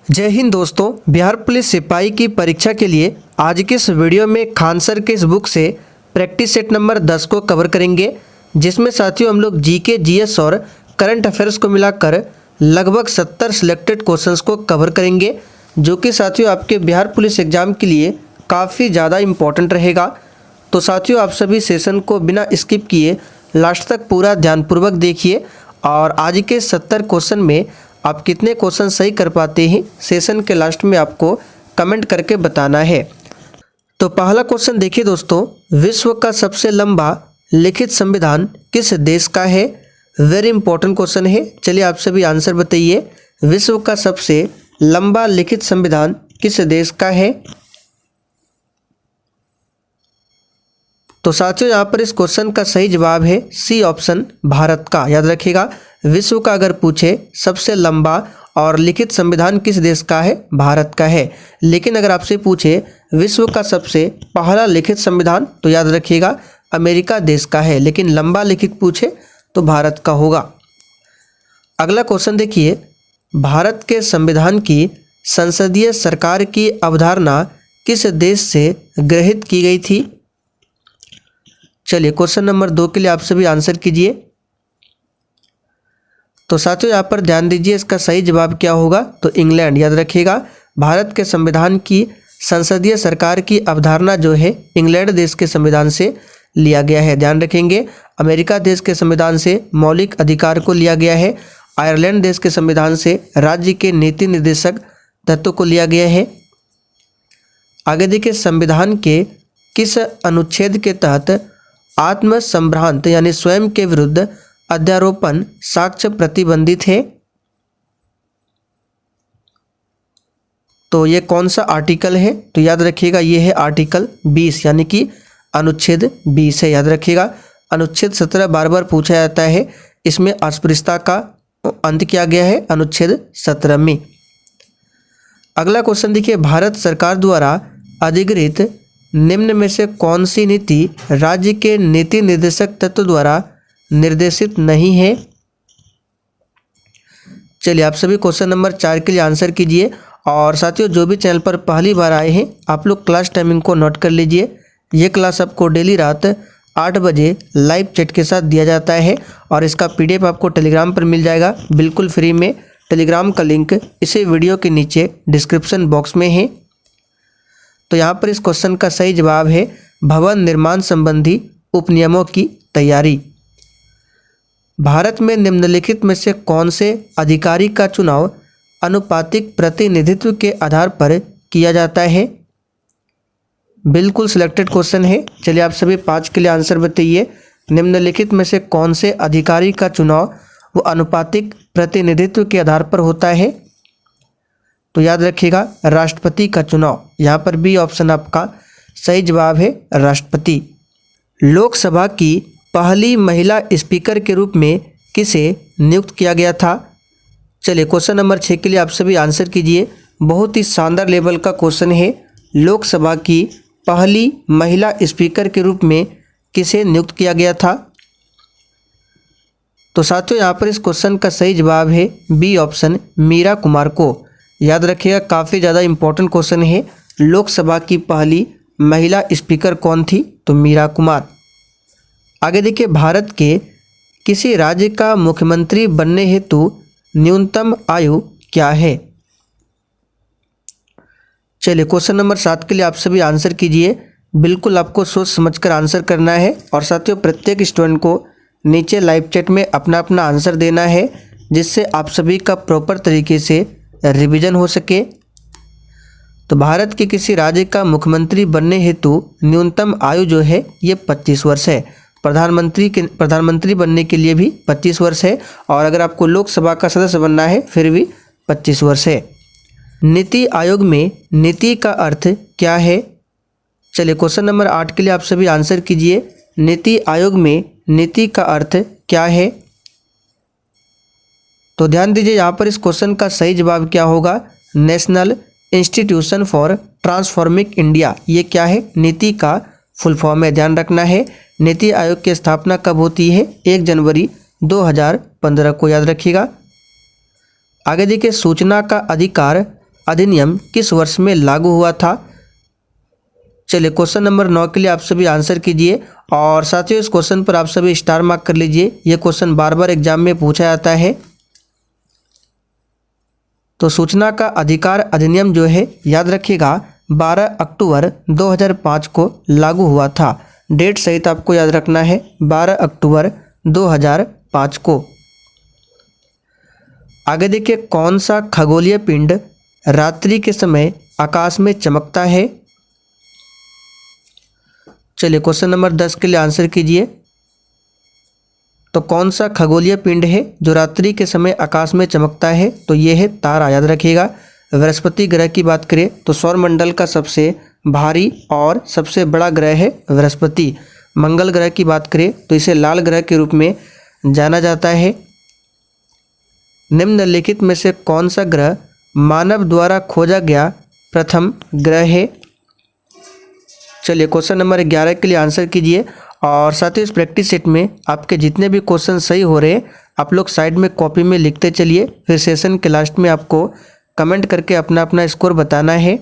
जय हिंद दोस्तों। बिहार पुलिस सिपाही की परीक्षा के लिए आज के इस वीडियो में खान सर के इस बुक से प्रैक्टिस सेट नंबर 10 को कवर करेंगे, जिसमें साथियों हम लोग जीके, जीएस और करंट अफेयर्स को मिलाकर लगभग 70 सिलेक्टेड क्वेश्चंस को कवर करेंगे, जो कि साथियों आपके बिहार पुलिस एग्जाम के लिए काफ़ी ज़्यादा इम्पोर्टेंट रहेगा। तो साथियों आप सभी सेशन को बिना स्किप किए लास्ट तक पूरा ध्यानपूर्वक देखिए और आज के 70 क्वेश्चन में आप कितने क्वेश्चन सही कर पाते हैं सेशन के लास्ट में आपको कमेंट करके बताना है। तो पहला क्वेश्चन देखिए दोस्तों, विश्व का सबसे लंबा लिखित संविधान किस देश का है? वेरी इंपॉर्टेंट क्वेश्चन है। चलिए आप सभी आंसर बताइए। विश्व का सबसे लंबा लिखित संविधान किस देश का है? तो साथियों यहाँ पर इस क्वेश्चन का सही जवाब है सी ऑप्शन, भारत का। याद रखिएगा, विश्व का अगर पूछे सबसे लंबा और लिखित संविधान किस देश का है, भारत का है। लेकिन अगर आपसे पूछे विश्व का सबसे पहला लिखित संविधान, तो याद रखिएगा अमेरिका देश का है। लेकिन लंबा लिखित पूछे तो भारत का होगा। अगला क्वेश्चन देखिए, भारत के संविधान की संसदीय सरकार की अवधारणा किस देश से गृहीत की गई थी? चलिए क्वेश्चन नंबर 2 के लिए आप सभी आंसर कीजिए। तो साथियों यहाँ पर ध्यान दीजिए, इसका सही जवाब क्या होगा? तो इंग्लैंड। याद रखिएगा, भारत के संविधान की संसदीय सरकार की अवधारणा जो है इंग्लैंड देश के संविधान से लिया गया है। ध्यान रखेंगे, अमेरिका देश के संविधान से मौलिक अधिकार को लिया गया है। आयरलैंड देश के संविधान से राज्य के नीति निर्देशक तत्व को लिया गया है। आगे देखिए, संविधान के किस अनुच्छेद के तहत आत्मसंभ्रांत यानी स्वयं के विरुद्ध अध्यारोपण साक्ष्य प्रतिबंधित है? तो ये कौन सा आर्टिकल है? तो याद रखिएगा ये है आर्टिकल 20 यानी कि अनुच्छेद 20 है। याद रखिएगा, अनुच्छेद 17 बार बार पूछा जाता है, इसमें अस्पृश्यता का अंत किया गया है अनुच्छेद 17 में। अगला क्वेश्चन देखिए, भारत सरकार द्वारा अधिगृहित निम्न में से कौन सी नीति राज्य के नीति निर्देशक तत्व द्वारा निर्देशित नहीं है? चलिए आप सभी क्वेश्चन नंबर 4 के लिए आंसर कीजिए। और साथियों जो भी चैनल पर पहली बार आए हैं आप लोग क्लास टाइमिंग को नोट कर लीजिए। ये क्लास आपको डेली रात 8 बजे लाइव चैट के साथ दिया जाता है और इसका PDF आपको टेलीग्राम पर मिल जाएगा बिल्कुल फ्री में। टेलीग्राम का लिंक इसी वीडियो के नीचे डिस्क्रिप्शन बॉक्स में है। तो यहाँ पर इस क्वेश्चन का सही जवाब है भवन निर्माण संबंधी उपनियमों की तैयारी। भारत में निम्नलिखित में से कौन से अधिकारी का चुनाव अनुपातिक प्रतिनिधित्व के आधार पर किया जाता है? बिल्कुल सिलेक्टेड क्वेश्चन है। चलिए आप सभी 5 के लिए आंसर बताइए। निम्नलिखित में से कौन से अधिकारी का चुनाव वो अनुपातिक प्रतिनिधित्व के आधार पर होता है? तो याद रखिएगा राष्ट्रपति का चुनाव। यहाँ पर बी ऑप्शन आपका सही जवाब है, राष्ट्रपति। लोकसभा की पहली महिला स्पीकर के रूप में किसे नियुक्त किया गया था? चलिए क्वेश्चन नंबर 6 के लिए आप सभी आंसर कीजिए। बहुत ही शानदार लेवल का क्वेश्चन है। लोकसभा की पहली महिला स्पीकर के रूप में किसे नियुक्त किया गया था? तो साथियों यहाँ पर इस क्वेश्चन का सही जवाब है बी ऑप्शन, मीरा कुमार को। याद रखिएगा काफ़ी ज़्यादा इम्पोर्टेंट क्वेश्चन है। लोकसभा की पहली महिला स्पीकर कौन थी? तो मीरा कुमार। आगे देखिए, भारत के किसी राज्य का मुख्यमंत्री बनने हेतु न्यूनतम आयु क्या है? चलिए क्वेश्चन नंबर 7 के लिए आप सभी आंसर कीजिए। बिल्कुल आपको सोच समझकर आंसर करना है और साथियों प्रत्येक स्टूडेंट को नीचे लाइव चैट में अपना अपना आंसर देना है, जिससे आप सभी का प्रॉपर तरीके से रिवीजन हो सके। तो भारत के किसी राज्य का मुख्यमंत्री बनने हेतु न्यूनतम आयु जो है ये 25 वर्ष है। प्रधानमंत्री बनने के लिए भी 25 वर्ष है और अगर आपको लोकसभा का सदस्य बनना है फिर भी 25 वर्ष है। नीति आयोग में नीति का अर्थ क्या है? चलिए क्वेश्चन नंबर 8 के लिए आप सभी आंसर कीजिए। नीति आयोग में नीति का अर्थ क्या है? तो ध्यान दीजिए, यहाँ पर इस क्वेश्चन का सही जवाब क्या होगा? National institution for transforming India. ये क्या है? नीति का फुल फॉर्म है। ध्यान रखना है, नीति आयोग की स्थापना कब होती है? 1 जनवरी 2015 को। याद रखिएगा। आगे देखिए, सूचना का अधिकार अधिनियम किस वर्ष में लागू हुआ था? चलिए क्वेश्चन नंबर 9 के लिए आप सभी आंसर कीजिए और साथियों इस क्वेश्चन पर आप सभी स्टार मार्क कर लीजिए। ये क्वेश्चन बार बार एग्जाम में पूछा जाता है। तो सूचना का अधिकार अधिनियम जो है याद रखिएगा 12 अक्टूबर 2005 को लागू हुआ था। डेट सहित आपको याद रखना है 12 अक्टूबर 2005 को। आगे देखिए कौन सा खगोलीय पिंड रात्रि के समय आकाश में चमकता है? चलिए क्वेश्चन नंबर 10 के लिए आंसर कीजिए। तो कौन सा खगोलीय पिंड है जो रात्रि के समय आकाश में चमकता है? तो ये है तारा। याद रखिएगा। बृहस्पति ग्रह की बात करें तो सौरमंडल का सबसे भारी और सबसे बड़ा ग्रह है बृहस्पति। मंगल ग्रह की बात करें तो इसे लाल ग्रह के रूप में जाना जाता है। निम्नलिखित में से कौन सा ग्रह मानव द्वारा खोजा गया प्रथम ग्रह है? चलिए क्वेश्चन नंबर 11 के लिए आंसर कीजिए और साथ ही इस प्रैक्टिस सेट में आपके जितने भी क्वेश्चन सही हो रहे हैं आप लोग साइड में कॉपी में लिखते चलिए। फिर सेशन के लास्ट में आपको कमेंट करके अपना अपना स्कोर बताना है।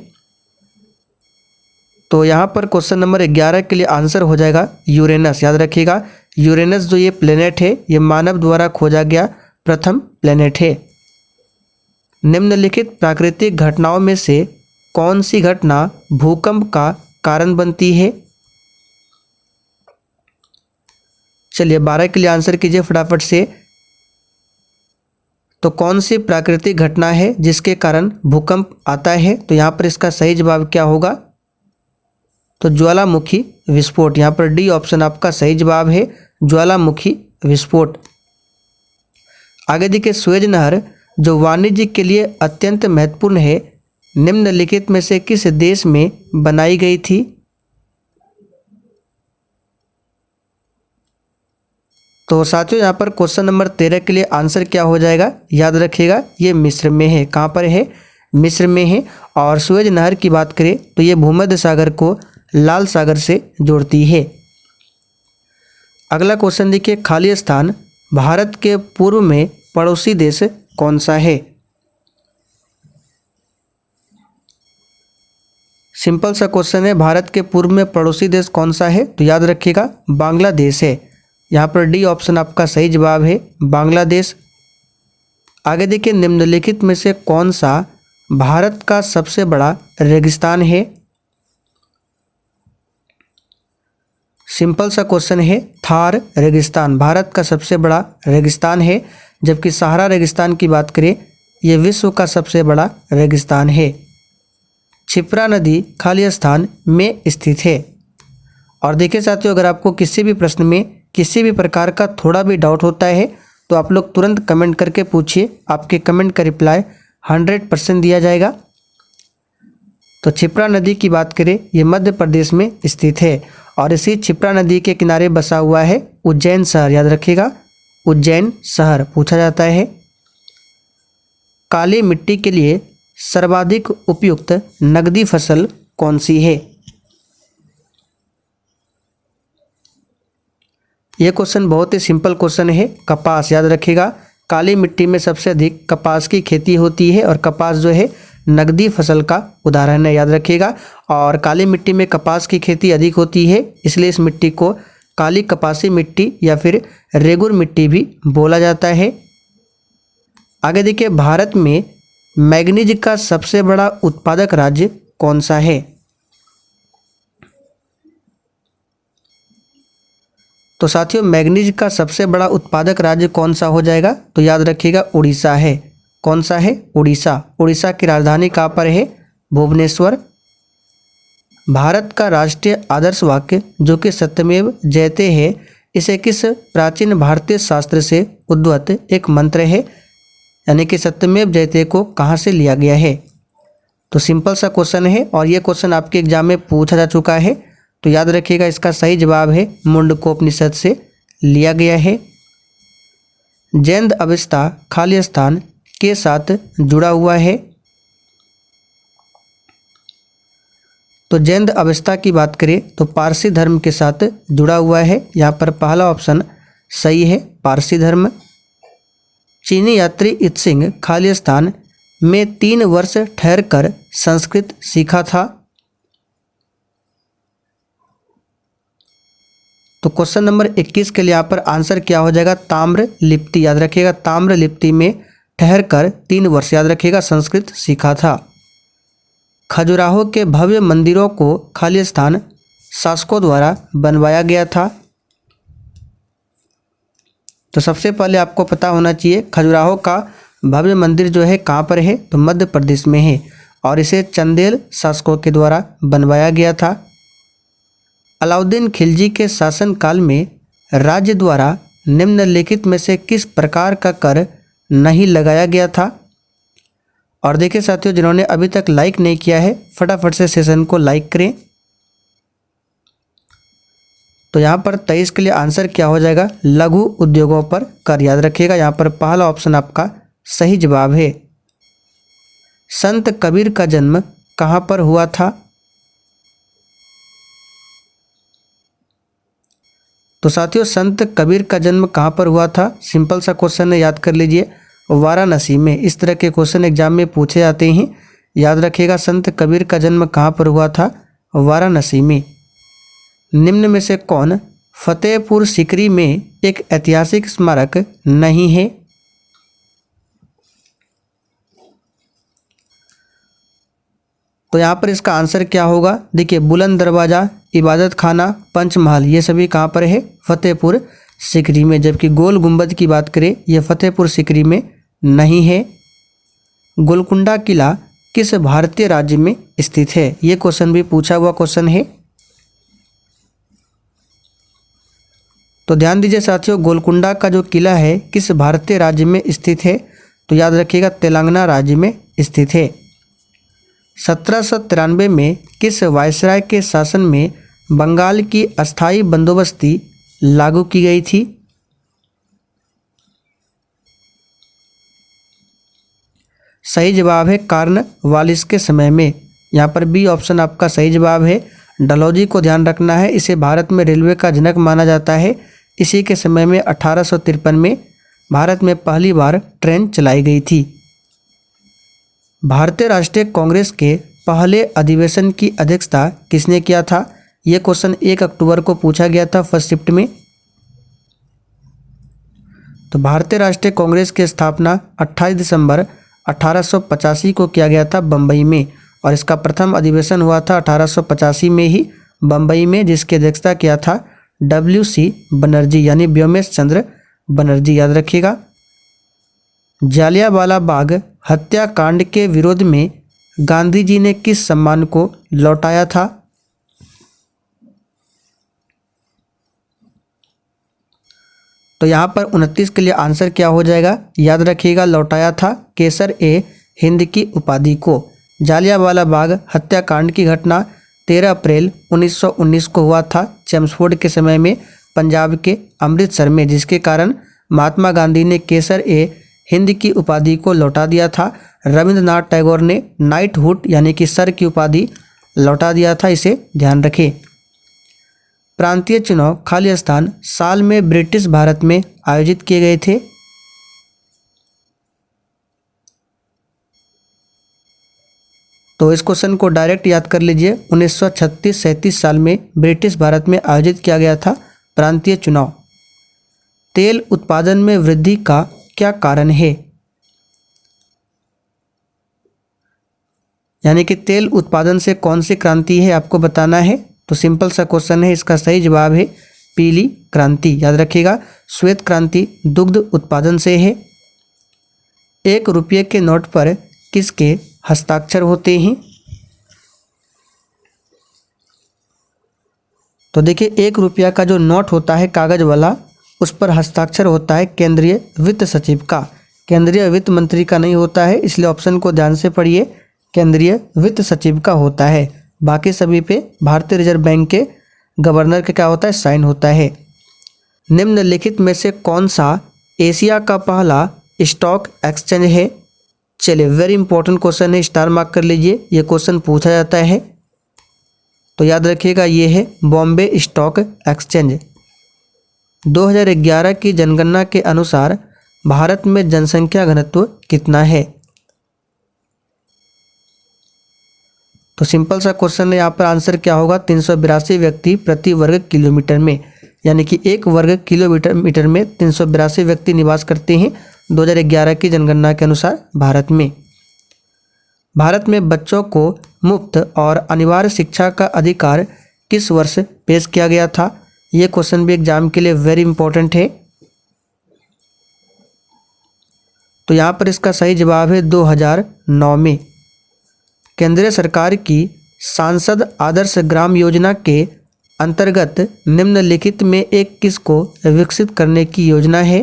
तो यहाँ पर क्वेश्चन नंबर 11 के लिए आंसर हो जाएगा यूरेनस। याद रखिएगा यूरेनस जो ये प्लेनेट है ये मानव द्वारा खोजा गया प्रथम प्लेनेट है। निम्नलिखित प्राकृतिक घटनाओं में से कौन सी घटना भूकंप का कारण बनती है? चलिए 12 के लिए आंसर कीजिए फटाफट से। तो कौन सी प्राकृतिक घटना है जिसके कारण भूकंप आता है? तो यहाँ पर इसका सही जवाब क्या होगा? तो ज्वालामुखी विस्फोट। यहाँ पर डी ऑप्शन आपका सही जवाब है, ज्वालामुखी विस्फोट। आगे देखिए सुएज नहर जो वाणिज्य के लिए अत्यंत महत्वपूर्ण है निम्नलिखित में से किस देश में बनाई गई थी? तो साथियों यहाँ पर क्वेश्चन नंबर 13 के लिए आंसर क्या हो जाएगा? याद रखिएगा ये मिस्र में है। कहाँ पर है? मिस्र में है। और सुएज नहर की बात करें तो ये भूमध्य सागर को लाल सागर से जोड़ती है। अगला क्वेश्चन देखिए खाली स्थान भारत के पूर्व में पड़ोसी देश कौन सा है? सिंपल सा क्वेश्चन है, भारत के पूर्व में पड़ोसी देश कौन सा है? तो याद रखिएगा बांग्लादेश है। यहाँ पर डी ऑप्शन आपका सही जवाब है, बांग्लादेश। आगे देखिए निम्नलिखित में से कौन सा भारत का सबसे बड़ा रेगिस्तान है? सिंपल सा क्वेश्चन है, थार रेगिस्तान भारत का सबसे बड़ा रेगिस्तान है। जबकि सहारा रेगिस्तान की बात करें ये विश्व का सबसे बड़ा रेगिस्तान है। क्षिप्रा नदी खाली स्थान में स्थित है। और देखिए साथियों अगर आपको किसी भी प्रश्न में किसी भी प्रकार का थोड़ा भी डाउट होता है तो आप लोग तुरंत कमेंट करके पूछिए, आपके कमेंट का रिप्लाई 100% दिया जाएगा। तो क्षिप्रा नदी की बात करें ये मध्य प्रदेश में स्थित है और इसी क्षिप्रा नदी के किनारे बसा हुआ है उज्जैन शहर। याद रखिएगा उज्जैन शहर पूछा जाता है। काली मिट्टी के लिए सर्वाधिक उपयुक्त नकदी फसल कौन सी है? यह क्वेश्चन बहुत ही सिंपल क्वेश्चन है, कपास। याद रखिएगा काली मिट्टी में सबसे अधिक कपास की खेती होती है और कपास जो है नकदी फसल का उदाहरण है। याद रखिएगा और काली मिट्टी में कपास की खेती अधिक होती है इसलिए इस मिट्टी को काली कपासी मिट्टी या फिर रेगुर मिट्टी भी बोला जाता है। आगे देखिए भारत में मैग्नीज का सबसे बड़ा उत्पादक राज्य कौन सा है? तो साथियों मैग्नीज का सबसे बड़ा उत्पादक राज्य कौन सा हो जाएगा? तो याद रखिएगा उड़ीसा है। कौन सा है? उड़ीसा। उड़ीसा की राजधानी कहाँ पर है? भुवनेश्वर। भारत का राष्ट्रीय आदर्श वाक्य जो कि सत्यमेव जयते है इसे किस प्राचीन भारतीय शास्त्र से उद्भूत एक मंत्र है? यानी कि सत्यमेव जयते को कहाँ से लिया गया है? तो सिंपल सा क्वेश्चन है और ये क्वेश्चन आपके एग्जाम में पूछा जा चुका है। तो याद रखिएगा इसका सही जवाब है मुंडकोपनिषद से लिया गया है। जैन अवस्था खाली स्थान के साथ जुड़ा हुआ है। तो जैन अवस्था की बात करें तो पारसी धर्म के साथ जुड़ा हुआ है। यहाँ पर पहला ऑप्शन सही है, पारसी धर्म। चीनी यात्री इत्सिंग खाली स्थान में 3 वर्ष ठहरकर संस्कृत सीखा था? तो क्वेश्चन नंबर 21 के लिए यहाँ पर आंसर क्या हो जाएगा? ताम्र लिप्ति। याद रखिएगा, ताम्र लिप्ति में ठहरकर 3 वर्ष, याद रखिएगा, संस्कृत सीखा था। खजुराहो के भव्य मंदिरों को खाली स्थान शासकों द्वारा बनवाया गया था? तो सबसे पहले आपको पता होना चाहिए खजुराहो का भव्य मंदिर जो है कहाँ पर है? तो मध्य प्रदेश में है और इसे चंदेल शासकों के द्वारा बनवाया गया था। अलाउद्दीन खिलजी के शासनकाल में राज्य द्वारा निम्नलिखित में से किस प्रकार का कर नहीं लगाया गया था? और देखिए साथियों, जिन्होंने अभी तक लाइक नहीं किया है फटाफट से सेशन को लाइक करें। तो यहाँ पर 23 के लिए आंसर क्या हो जाएगा? लघु उद्योगों पर कर। याद रखिएगा, यहाँ पर पहला ऑप्शन आपका सही जवाब है। संत कबीर का जन्म कहाँ पर हुआ था? तो साथियों, संत कबीर का जन्म कहाँ पर हुआ था? सिंपल सा क्वेश्चन है, याद कर लीजिए, वाराणसी में। इस तरह के क्वेश्चन एग्जाम में पूछे जाते हैं। याद रखिएगा, संत कबीर का जन्म कहाँ पर हुआ था? वाराणसी में। निम्न में से कौन फतेहपुर सीकरी में एक ऐतिहासिक स्मारक नहीं है? तो यहाँ पर इसका आंसर क्या होगा? देखिए, बुलंद दरवाज़ा, इबादत खाना, पंचमहल, ये सभी कहाँ पर है? फतेहपुर सीकरी में। जबकि गोल गुंबद की बात करें, यह फतेहपुर सीकरी में नहीं है। गोलकुंडा किला किस भारतीय राज्य में स्थित है? ये क्वेश्चन भी पूछा हुआ क्वेश्चन है। तो ध्यान दीजिए साथियों, गोलकुंडा का जो किला है किस भारतीय राज्य में स्थित है? तो याद रखिएगा, तेलंगाना राज्य में स्थित है। 1793 में किस वायसराय के शासन में बंगाल की अस्थायी बंदोबस्ती लागू की गई थी? सही जवाब है कॉर्नवालिस के समय में। यहाँ पर बी ऑप्शन आपका सही जवाब है। डलहौजी को ध्यान रखना है, इसे भारत में रेलवे का जनक माना जाता है। इसी के समय में 1853 में भारत में पहली बार ट्रेन चलाई गई थी। भारतीय राष्ट्रीय कांग्रेस के पहले अधिवेशन की अध्यक्षता किसने किया था? ये क्वेश्चन 1 अक्टूबर को पूछा गया था फर्स्ट शिफ्ट में। तो भारतीय राष्ट्रीय कांग्रेस की स्थापना 28 दिसंबर 1885 को किया गया था बम्बई में, और इसका प्रथम अधिवेशन हुआ था 1885 में ही बम्बई में, जिसकी अध्यक्षता किया था WC बनर्जी, यानी व्योमेश चंद्र बनर्जी। याद रखिएगा। जालियांवाला बाग हत्याकांड के विरोध में गांधी जी ने किस सम्मान को लौटाया था? तो यहाँ पर 29 के लिए आंसर क्या हो जाएगा? याद रखिएगा, लौटाया था केसर-ए-हिंद की उपाधि को। जालियांवाला बाग हत्याकांड की घटना 13 अप्रैल 1919 को हुआ था चेम्सफोर्ड के समय में पंजाब के अमृतसर में, जिसके कारण महात्मा गांधी ने केसर-ए-हिंद की उपाधि को लौटा दिया था। रविंद्रनाथ टैगोर ने नाइटहुड यानी कि सर की उपाधि लौटा दिया था, इसे ध्यान रखें। प्रांतीय चुनाव खाली स्थान साल में ब्रिटिश भारत में आयोजित किए गए थे? तो इस क्वेश्चन को डायरेक्ट याद कर लीजिए। 1936-37 साल में ब्रिटिश भारत में आयोजित किया गया था प्रांतीय चुनाव। तेल उत्पादन में वृद्धि का क्या कारण है? यानी कि तेल उत्पादन से कौन सी क्रांति है आपको बताना है। तो सिंपल सा क्वेश्चन है, इसका सही जवाब है पीली क्रांति। याद रखिएगा, श्वेत क्रांति दुग्ध उत्पादन से है। 1 रुपये के नोट पर किसके हस्ताक्षर होते हैं? तो देखिए, 1 रुपया का जो नोट होता है कागज वाला, उस पर हस्ताक्षर होता है केंद्रीय वित्त सचिव का, केंद्रीय वित्त मंत्री का नहीं होता है। इसलिए ऑप्शन को ध्यान से पढ़िए, केंद्रीय वित्त सचिव का होता है। बाकी सभी पे भारतीय रिजर्व बैंक के गवर्नर का क्या होता है? साइन होता है। निम्नलिखित में से कौन सा एशिया का पहला स्टॉक एक्सचेंज है? चलिए, वेरी इंपॉर्टेंट क्वेश्चन है, स्टार मार्क कर लीजिए, ये क्वेश्चन पूछा जाता है। तो याद रखिएगा, ये है बॉम्बे स्टॉक एक्सचेंज। 2011 की जनगणना के अनुसार भारत में जनसंख्या घनत्व कितना है? तो सिंपल सा क्वेश्चन है, यहाँ पर आंसर क्या होगा, 382 व्यक्ति प्रति वर्ग किलोमीटर में, यानी कि 1 वर्ग किलोमीटर में 382 व्यक्ति निवास करते हैं 2011 की जनगणना के अनुसार भारत में। भारत में बच्चों को मुफ्त और अनिवार्य शिक्षा का अधिकार किस वर्ष पेश किया गया था? ये क्वेश्चन भी एग्जाम के लिए वेरी इंपॉर्टेंट है। तो यहाँ पर इसका सही जवाब है 2009 में। केंद्रीय सरकार की सांसद आदर्श ग्राम योजना के अंतर्गत निम्नलिखित में एक किसको विकसित करने की योजना है?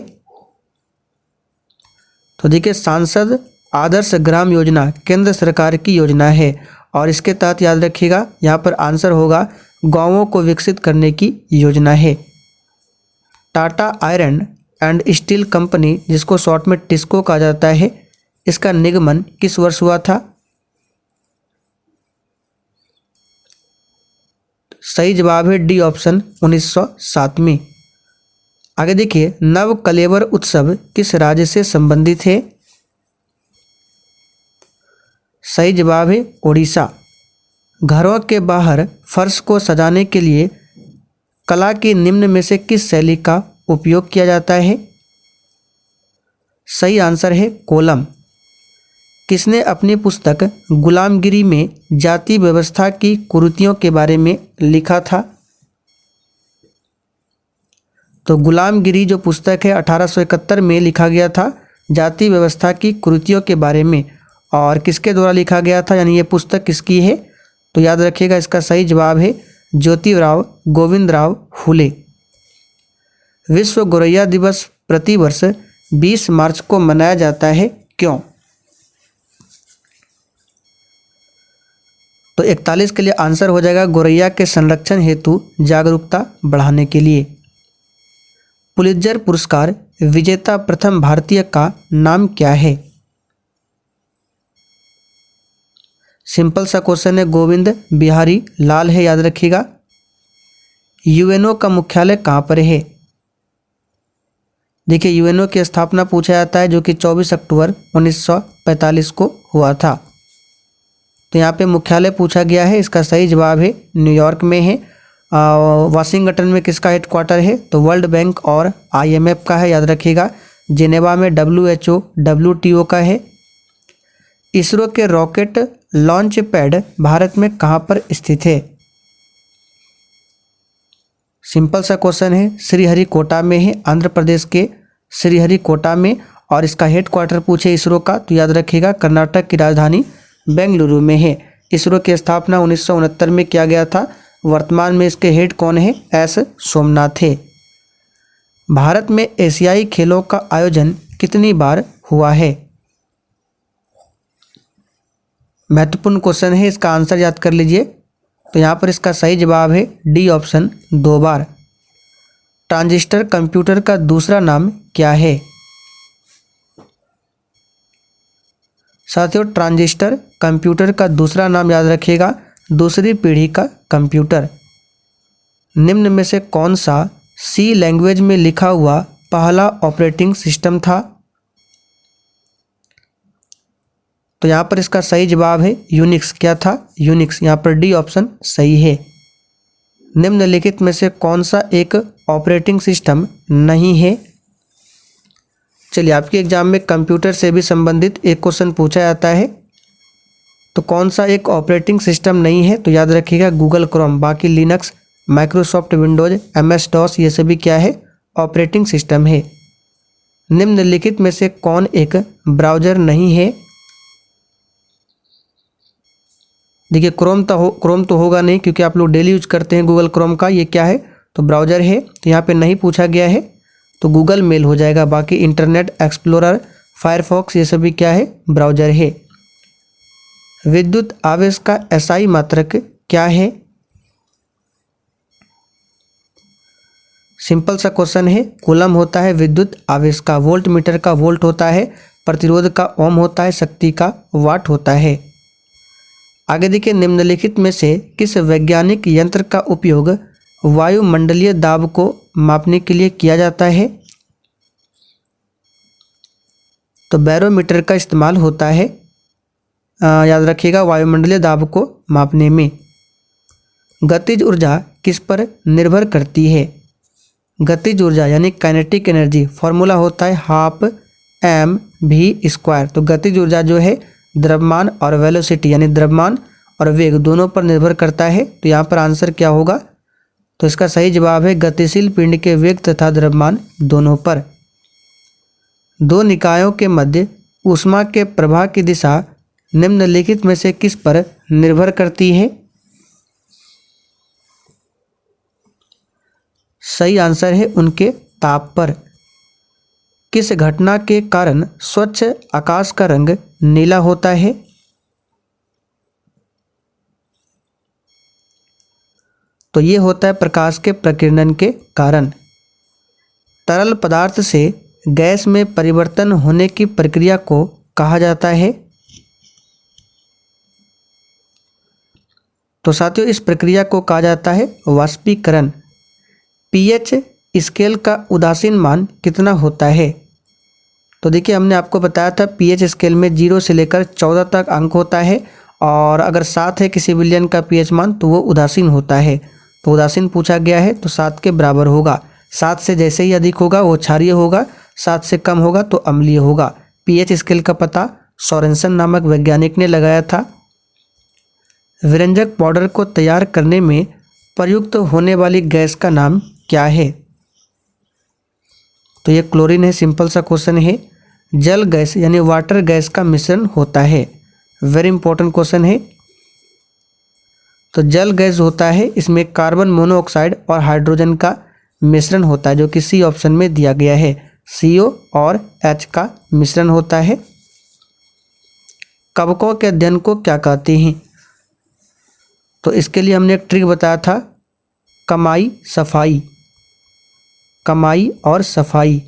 तो देखिए, सांसद आदर्श ग्राम योजना केंद्र सरकार की योजना है और इसके तहत याद रखिएगा यहाँ पर आंसर होगा गांवों को विकसित करने की योजना है। Tata iron and steel company, जिसको शॉर्ट में टिस्को कहा जाता है, इसका निगमन किस वर्ष हुआ था? सही जवाब है डी ऑप्शन 1907 में। आगे देखिए, नव कलेवर उत्सव किस राज्य से संबंधित है? सही जवाब है ओडिशा। घरों के बाहर फर्श को सजाने के लिए कला की निम्न में से किस शैली का उपयोग किया जाता है? सही आंसर है कोलम। किसने अपनी पुस्तक गुलामगिरी में जाति व्यवस्था की कुरीतियों के बारे में लिखा था? तो गुलामगिरी जो पुस्तक है 1871 में लिखा गया था, जाति व्यवस्था की कुरीतियों के बारे में, और किसके द्वारा लिखा गया था, यानी ये पुस्तक किसकी है? तो याद रखिएगा इसका सही जवाब है ज्योतिराव गोविंदराव फुले। विश्व गोरैया दिवस प्रतिवर्ष 20 मार्च को मनाया जाता है, क्यों? तो 41 के लिए आंसर हो जाएगा गोरैया के संरक्षण हेतु जागरूकता बढ़ाने के लिए। पुलित्जर पुरस्कार विजेता प्रथम भारतीय का नाम क्या है? सिंपल सा क्वेश्चन है, गोविंद बिहारी लाल है, याद रखिएगा। यूएनओ का मुख्यालय कहाँ पर है? देखिए, यूएनओ की स्थापना पूछा जाता है, जो कि 24 अक्टूबर 1945 को हुआ था। तो यहाँ पे मुख्यालय पूछा गया है, इसका सही जवाब है न्यूयॉर्क में है। वाशिंगटन में किसका हेडक्वार्टर है? तो वर्ल्ड बैंक और IMF का है, याद रखिएगा। जिनेवा में WHO WTO का है। इसरो के रॉकेट लॉन्च पैड भारत में कहाँ पर स्थित है? सिंपल सा क्वेश्चन है, श्रीहरिकोटा में है, आंध्र प्रदेश के श्रीहरिकोटा में, और इसका हेडक्वार्टर पूछे इसरो का तो याद रखिएगा कर्नाटक की राजधानी बेंगलुरु में है। इसरो की स्थापना 1969 में किया गया था। वर्तमान में इसके हेड कौन है? एस सोमनाथ है। भारत में एशियाई खेलों का आयोजन कितनी बार हुआ है? महत्वपूर्ण क्वेश्चन है, इसका आंसर याद कर लीजिए। तो यहाँ पर इसका सही जवाब है डी ऑप्शन 2 बार। ट्रांजिस्टर कंप्यूटर का दूसरा नाम क्या है? साथियों, ट्रांजिस्टर कंप्यूटर का दूसरा नाम याद रखिएगा दूसरी पीढ़ी का कंप्यूटर। निम्न में से कौन सा सी लैंग्वेज में लिखा हुआ पहला ऑपरेटिंग सिस्टम था? तो यहाँ पर इसका सही जवाब है यूनिक्स। क्या था? यूनिक्स। यहाँ पर डी ऑप्शन सही है। निम्नलिखित में से कौन सा एक ऑपरेटिंग सिस्टम नहीं है? चलिए, आपके एग्जाम में कंप्यूटर से भी संबंधित एक क्वेश्चन पूछा जाता है, तो कौन सा एक ऑपरेटिंग सिस्टम नहीं है? तो याद रखिएगा गूगल क्रोम। बाकी Linux, Microsoft Windows, MS DOS ये सभी क्या है? ऑपरेटिंग सिस्टम है। निम्नलिखित में से कौन एक ब्राउज़र नहीं है? देखिए, क्रोम तो होगा नहीं, क्योंकि आप लोग डेली यूज करते हैं गूगल क्रोम का। ये क्या है? तो ब्राउज़र है। तो यहाँ पे नहीं पूछा गया है, तो गूगल मेल हो जाएगा। बाकी इंटरनेट एक्सप्लोरर, फायरफॉक्स ये सभी क्या है? ब्राउज़र है। विद्युत आवेश का SI मात्रक क्या है? सिंपल सा क्वेश्चन है, कूलम होता है विद्युत आवेश का, वोल्ट मीटर का वोल्ट होता है, प्रतिरोध का ओम होता है, शक्ति का वाट होता है। आगे देखिए, निम्नलिखित में से किस वैज्ञानिक यंत्र का उपयोग वायुमंडलीय दाब को मापने के लिए किया जाता है? तो बैरोमीटर का इस्तेमाल होता है। याद रखिएगा वायुमंडलीय दाब को मापने में। गतिज ऊर्जा किस पर निर्भर करती है? गतिज ऊर्जा यानी काइनेटिक एनर्जी फॉर्मूला होता है हाफ mv²। तो गतिज ऊर्जा जो है द्रव्यमान और वेलोसिटी यानी द्रव्यमान और वेग दोनों पर निर्भर करता है। तो यहाँ पर आंसर क्या होगा? तो इसका सही जवाब है गतिशील पिंड के वेग तथा द्रव्यमान दोनों पर। दो निकायों के मध्य ऊष्मा के प्रवाह की दिशा निम्नलिखित में से किस पर निर्भर करती है? सही आंसर है उनके ताप पर। किस घटना के कारण स्वच्छ आकाश का रंग नीला होता है? तो ये होता है प्रकाश के प्रकीर्णन के कारण। तरल पदार्थ से गैस में परिवर्तन होने की प्रक्रिया को कहा जाता है? तो साथियों इस प्रक्रिया को कहा जाता है वाष्पीकरण। पीएच स्केल का उदासीन मान कितना होता है? तो देखिए हमने आपको बताया था पीएच स्केल में 0 से लेकर 14 तक अंक होता है और अगर 7 है किसी विलयन का पीएच मान तो वो उदासीन होता है। तो उदासीन पूछा गया है तो 7 के बराबर होगा। 7 से जैसे ही अधिक होगा वो क्षारीय होगा, 7 से कम होगा तो अम्लीय होगा। पीएच स्केल का पता सोरेनसन नामक वैज्ञानिक ने लगाया था। व्यंजक पाउडर को तैयार करने में प्रयुक्त होने वाली गैस का नाम क्या है? तो ये क्लोरीन है। सिंपल सा क्वेश्चन है। जल गैस यानी वाटर गैस का मिश्रण होता है। वेरी इंपॉर्टेंट क्वेश्चन है। तो जल गैस होता है इसमें कार्बन मोनोऑक्साइड और हाइड्रोजन का मिश्रण होता है जो कि सी ऑप्शन में दिया गया है। CO और H का मिश्रण होता है। कवकों के अध्ययन को क्या कहते हैं? तो इसके लिए हमने एक ट्रिक बताया था कमाई सफाई। कमाई और सफाई।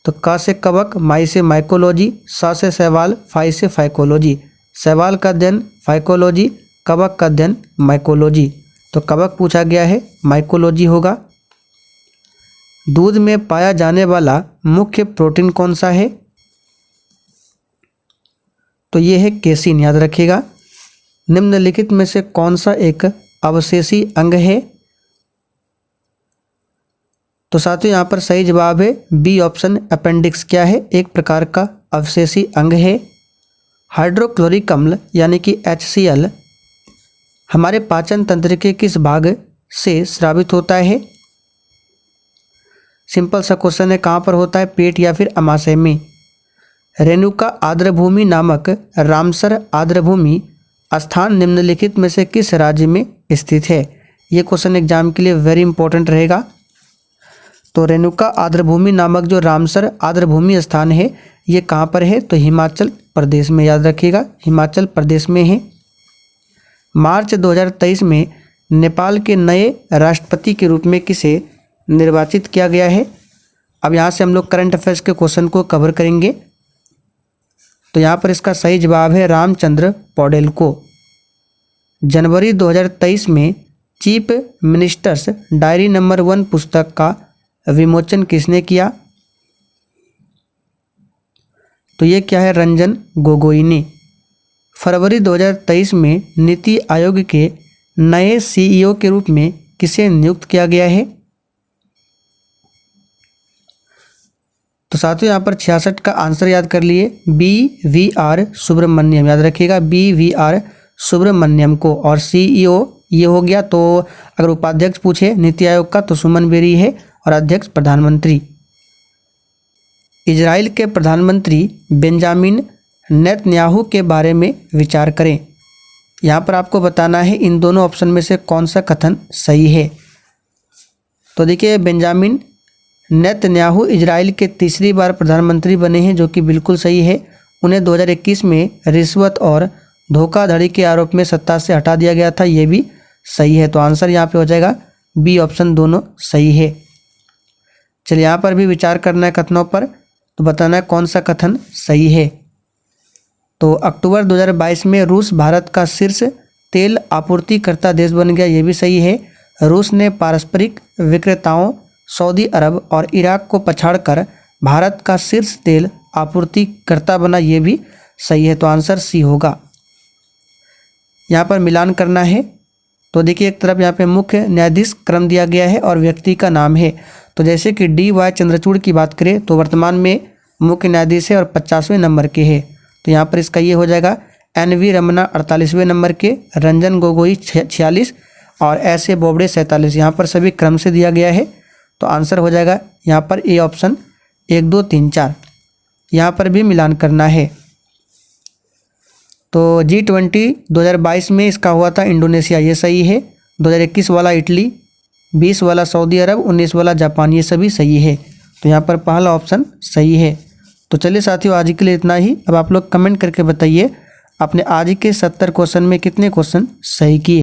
तो क से कवक, माई से माइकोलॉजी, स से शैवाल, फाई से फाइकोलॉजी। शैवाल का अध्ययन फाइकोलॉजी, कवक का अध्ययन माइकोलॉजी। तो कवक पूछा गया है माइकोलॉजी होगा। दूध में पाया जाने वाला मुख्य प्रोटीन कौन सा है? तो ये है केसिन। याद रखिएगा। निम्नलिखित में से कौन सा एक अवशेषी अंग है? तो साथियों यहाँ पर सही जवाब है बी ऑप्शन अपेंडिक्स। क्या है? एक प्रकार का अवशेषी अंग है। हाइड्रोक्लोरिक अम्ल यानी कि HCl हमारे पाचन तंत्र के किस भाग से स्रावित होता है? सिंपल सा क्वेश्चन है। कहाँ पर होता है? पेट या फिर अमाशय में। रेणुका आर्द्रभूमि नामक रामसर आर्द्रभूमि स्थान निम्नलिखित में से किस राज्य में स्थित है? ये क्वेश्चन एग्जाम के लिए वेरी इंपॉर्टेंट रहेगा। तो रेणुका आर्द्रभूमि नामक जो रामसर आर्द्रभूमि स्थान है ये कहाँ पर है? तो हिमाचल प्रदेश में। याद रखिएगा हिमाचल प्रदेश में है। मार्च 2023 में नेपाल के नए राष्ट्रपति के रूप में किसे निर्वाचित किया गया है? अब यहाँ से हम लोग करंट अफेयर्स के क्वेश्चन को कवर करेंगे। तो यहाँ पर इसका सही जवाब है रामचंद्र पौडेल को। जनवरी 2023 में चीफ मिनिस्टर्स डायरी नंबर 1 पुस्तक का विमोचन किसने किया? तो ये क्या है? रंजन गोगोई ने। फरवरी 2023 में नीति आयोग के नए CEO के रूप में किसे नियुक्त किया गया है? तो साथियों यहाँ पर 66 का आंसर याद कर लिए BVR सुब्रमण्यम। याद रखिएगा BVR सुब्रमण्यम को। और CEO ये हो गया। तो अगर उपाध्यक्ष पूछे नीति आयोग का तो सुमन बेरी है और अध्यक्ष प्रधानमंत्री। इजराइल के प्रधानमंत्री बेंजामिन नेतन्याहू के बारे में विचार करें। यहाँ पर आपको बताना है इन दोनों ऑप्शन में से कौन सा कथन सही है। तो देखिए बेंजामिन नेतन्याहू इजराइल के तीसरी बार प्रधानमंत्री बने हैं जो कि बिल्कुल सही है। उन्हें 2021 में रिश्वत और धोखाधड़ी के आरोप में सत्ता से हटा दिया गया था। ये भी सही है। तो आंसर यहाँ पे हो जाएगा बी ऑप्शन दोनों सही है। चलिए यहाँ पर भी विचार करना है कथनों पर। तो बताना है कौन सा कथन सही है। तो अक्टूबर 2022 में रूस भारत का शीर्ष तेल आपूर्तिकर्ता देश बन गया। ये भी सही है। रूस ने पारस्परिक विक्रेताओं सऊदी अरब और इराक को पछाड़कर भारत का शीर्ष तेल आपूर्तिकर्ता बना। ये भी सही है, तो आंसर सी होगा। यहाँ पर मिलान करना है, तो देखिए एक तरफ यहाँ पे मुख्य न्यायाधीश क्रम दिया गया है और व्यक्ति का नाम है। तो जैसे कि DY चंद्रचूड़ की बात करें तो वर्तमान में मुख्य न्यायाधीश है और 50वें नंबर के है, तो यहाँ पर इसका ये हो जाएगा NV रमन्ना 48वें नंबर के, रंजन गोगोई 46 और ऐसे बोबड़े 47। यहाँ पर सभी क्रम से दिया गया है, तो आंसर हो जाएगा यहाँ पर ए ऑप्शन 1 2 3 4। यहाँ पर भी मिलान करना है। तो G20 2022 में इसका हुआ था इंडोनेशिया, ये सही है। 2021 वाला इटली, 20 वाला सऊदी अरब, 19 वाला जापान, ये सभी सही है। तो यहाँ पर पहला ऑप्शन सही है। तो चलिए साथियों, आज के लिए इतना ही। अब आप लोग कमेंट करके बताइए आपने आज के 70 क्वेश्चन में कितने क्वेश्चन सही किए।